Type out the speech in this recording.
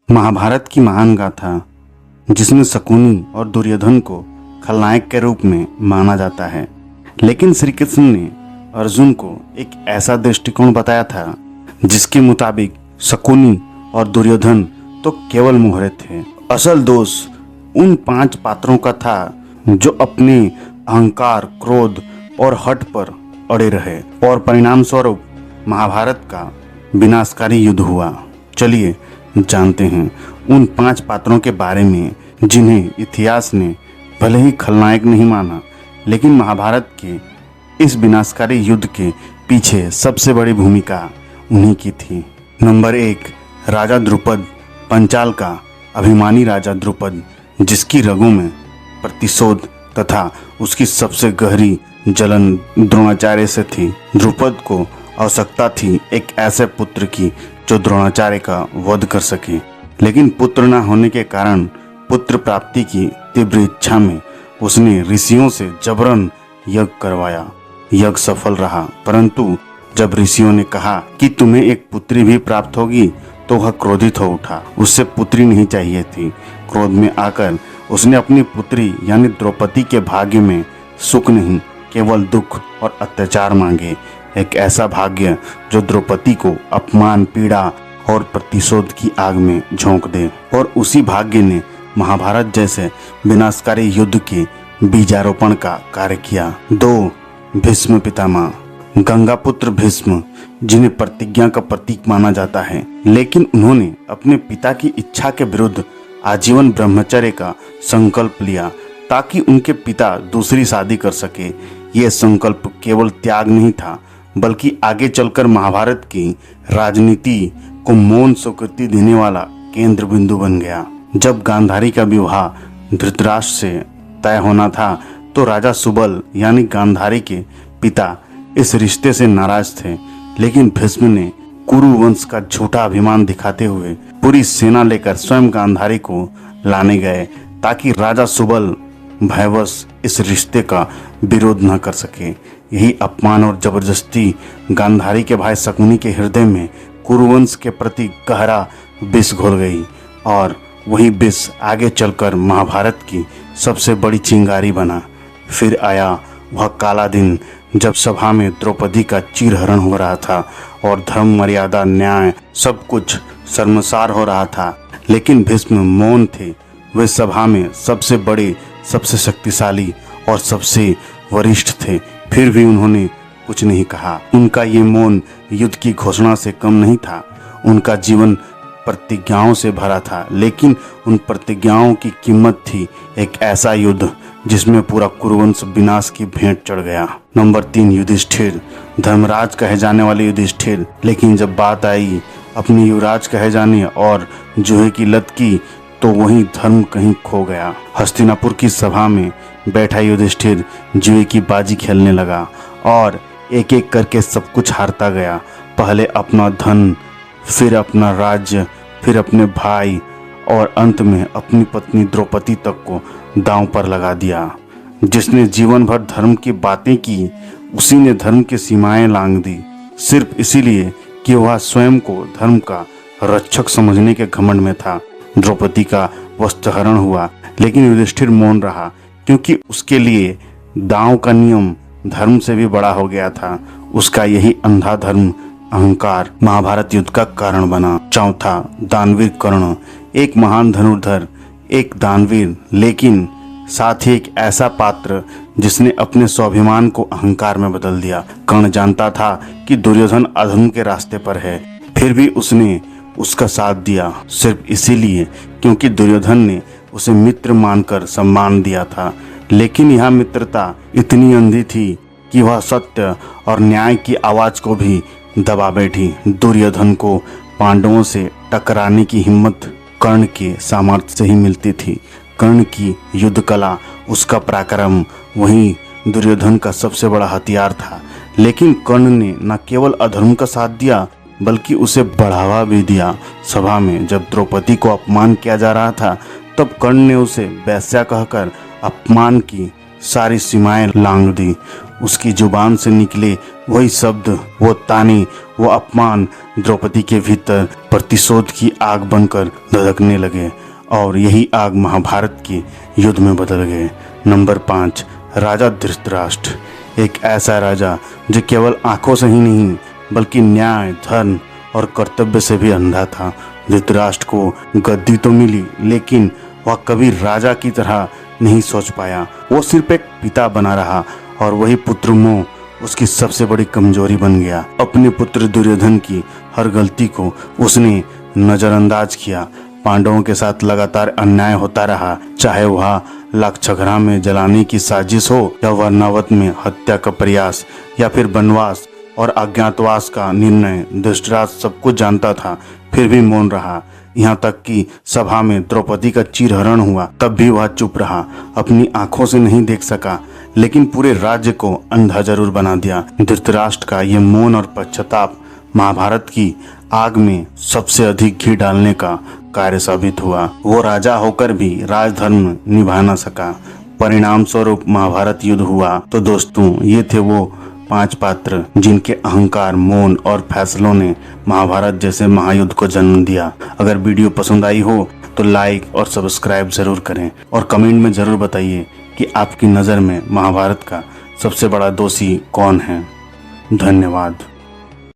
महाभारत की महान गाथा जिसमें शकुनी और दुर्योधन को खलनायक के रूप में माना जाता है, लेकिन श्री कृष्ण ने अर्जुन को एक ऐसा दृष्टिकोण बताया था जिसके मुताबिक शकुनी और दुर्योधन तो केवल मोहरे थे। असल दोष उन 5 पात्रों का था जो अपने अहंकार, क्रोध और हठ पर अड़े रहे और परिणाम स्वरूप महाभारत का विनाशकारी युद्ध हुआ। चलिए जानते हैं उन 5 पात्रों के बारे में जिन्हें इतिहास ने भले ही खलनायक नहीं माना, लेकिन महाभारत के इस विनाशकारी युद्ध के पीछे सबसे बड़ी भूमिका उन्हीं की थी। नंबर 1, राजा द्रुपद। पंचाल का अभिमानी राजा द्रुपद, जिसकी रगों में प्रतिशोध तथा उसकी सबसे गहरी जलन द्रोणाचार्य से थी। द्रुपद को आवश्यकता थी एक ऐसे पुत्र की जो द्रोणाचार्य का वध कर सके, लेकिन पुत्र न होने के कारण पुत्र प्राप्ति की तीव्र इच्छा में उसने ऋषियों से जबरन यज्ञ करवाया। यज्ञ सफल रहा, परंतु जब ऋषियों ने कहा कि तुम्हें एक पुत्री भी प्राप्त होगी तो वह क्रोधित हो उठा। उससे पुत्री नहीं चाहिए थी। क्रोध में आकर उसने अपनी पुत्री यानी द्रौपदी के भाग्य में सुख नहीं, केवल दुख और अत्याचार मांगे। एक ऐसा भाग्य जो द्रौपदी को अपमान, पीड़ा और प्रतिशोध की आग में झोंक दे। और उसी भाग्य ने महाभारत जैसे विनाशकारी युद्ध के बीजारोपण का कार्य किया। 2, भीष्म पितामह। गंगापुत्र भीष्म, जिन्हें प्रतिज्ञा का प्रतीक माना जाता है, लेकिन उन्होंने अपने पिता की इच्छा के विरुद्ध आजीवन ब्रह्मचर्य का संकल्प लिया ताकि उनके पिता दूसरी शादी कर सके। यह संकल्प केवल त्याग नहीं था, बल्कि आगे चलकर महाभारत की राजनीति को मौन स्वीकृति देने वाला केंद्र बिंदु बन गया। जब गांधारी का विवाह धृतराष्ट्र से तय होना था तो राजा सुबल यानी गांधारी के पिता इस रिश्ते से नाराज थे, लेकिन भीष्म ने कुरु वंश का झूठा अभिमान दिखाते हुए पूरी सेना लेकर स्वयं गांधारी को लाने गए ताकि राजा सुबल भयवश इस रिश्ते का विरोध न कर सके। यही अपमान और जबरदस्ती गांधारी के भाई शकुनी के हृदय में कुरुवंश के प्रति गहरा विष घोल गई, और वही विष आगे चलकर महाभारत की सबसे बड़ी चिंगारी बना। फिर आया वह काला दिन जब सभा में द्रौपदी का चीरहरण हो रहा था और धर्म, मर्यादा, न्याय सब कुछ शर्मसार हो रहा था, लेकिन भीष्म मौन थे। वे सभा में सबसे बड़े, सबसे शक्तिशाली और सबसे वरिष्ठ थे, फिर भी उन्होंने कुछ नहीं कहा। उनका ये मौन युद्ध की घोषणा से कम नहीं था। उनका जीवन प्रतिज्ञाओं से भरा था, लेकिन उन प्रतिज्ञाओं की कीमत थी एक ऐसा युद्ध जिसमें पूरा कुरुवंश विनाश की भेंट चढ़ गया। नंबर 3, युधिष्ठिर। धर्मराज कहे जाने वाले युधिष्ठिर, लेकिन जब बात आई अपने युवराज कहे जाने और जुए की लत की तो वही धर्म कहीं खो गया। हस्तिनापुर की सभा में बैठा युधिष्ठिर जुए की बाजी खेलने लगा और एक एक करके सब कुछ हारता गया। पहले अपना धन, फिर अपना राज्य, फिर अपने भाई और अंत में अपनी पत्नी द्रौपदी तक को दांव पर लगा दिया। जिसने जीवन भर धर्म की बातें की, उसी ने धर्म की सीमाएं लांघ दी, सिर्फ इसीलिए कि वह स्वयं को धर्म का रक्षक समझने के घमंड में था। द्रौपदी का वस्त्रहरण हुआ, लेकिन युधिष्ठिर मौन रहा, क्योंकि उसके लिए दांव का नियम धर्म से भी बड़ा हो गया था। उसका यही अंधा धर्म, अहंकार महाभारत युद्ध का कारण बना। 4, दानवीर कर्ण। एक महान धनुर्धर, एक दानवीर, लेकिन साथ ही एक ऐसा पात्र जिसने अपने स्वाभिमान को अहंकार में बदल दिया। कर्ण जानता था कि दुर्योधन अधर्म के रास्ते पर है, फिर भी उसने उसका साथ दिया, सिर्फ इसीलिए क्योंकि दुर्योधन ने उसे मित्र मानकर सम्मान दिया था। लेकिन यह मित्रता इतनी अंधी थी कि वह सत्य और न्याय की आवाज को भी दबा बैठी। दुर्योधन को पांडवों से टकराने की हिम्मत कर्ण के सामर्थ्य से ही मिलती थी। कर्ण की युद्ध कला, उसका पराक्रम वही दुर्योधन का सबसे बड़ा हथियार था। लेकिन कर्ण ने न केवल अधर्म का साथ दिया, बल्कि उसे बढ़ावा भी दिया। सभा में जब द्रौपदी को अपमान किया जा रहा था, तब कर्ण ने उसे वेश्या कहकर अपमान की सारी सीमाएं लांघ दी। उसकी जुबान से निकले वही शब्द, वो ताने, वो अपमान द्रौपदी के भीतर प्रतिशोध की आग बनकर धधकने लगे और यही आग महाभारत के युद्ध में बदल गए। नंबर 5, राजा धृतराष्ट्र। एक ऐसा राजा जो केवल आंखों से ही नहीं बल्कि न्याय, धर्म और कर्तव्य से भी अंधा था। धृतराष्ट्र को गद्दी तो मिली, लेकिन वह कभी राजा की तरह नहीं सोच पाया। वो सिर्फ एक पिता बना रहा और वही पुत्र मोह उसकी सबसे बड़ी कमजोरी बन गया। अपने पुत्र दुर्योधन की हर गलती को उसने नजरअंदाज किया। पांडवों के साथ लगातार अन्याय होता रहा, चाहे वह लाक्षागृह में जलाने की साजिश हो या वर्णावत में हत्या का प्रयास या फिर वनवास और अज्ञातवास का निर्णय। धृतराष्ट्र सब कुछ जानता था, फिर भी मौन रहा। यहाँ तक कि सभा में द्रौपदी का चीरहरण हुआ, तब भी वह चुप रहा। अपनी आंखों से नहीं देख सका, लेकिन पूरे राज्य को अंधा जरूर बना दिया। धृतराष्ट्र का ये मौन और पश्चाताप महाभारत की आग में सबसे अधिक घी डालने का कार्य साबित हुआ। वो राजा होकर भी राजधर्म निभा न सका। परिणाम स्वरूप महाभारत युद्ध हुआ। तो दोस्तों, ये थे वो 5 पात्र जिनके अहंकार, मौन और फैसलों ने महाभारत जैसे महायुद्ध को जन्म दिया। अगर वीडियो पसंद आई हो तो लाइक और सब्सक्राइब जरूर करें और कमेंट में जरूर बताइए कि आपकी नज़र में महाभारत का सबसे बड़ा दोषी कौन है। धन्यवाद।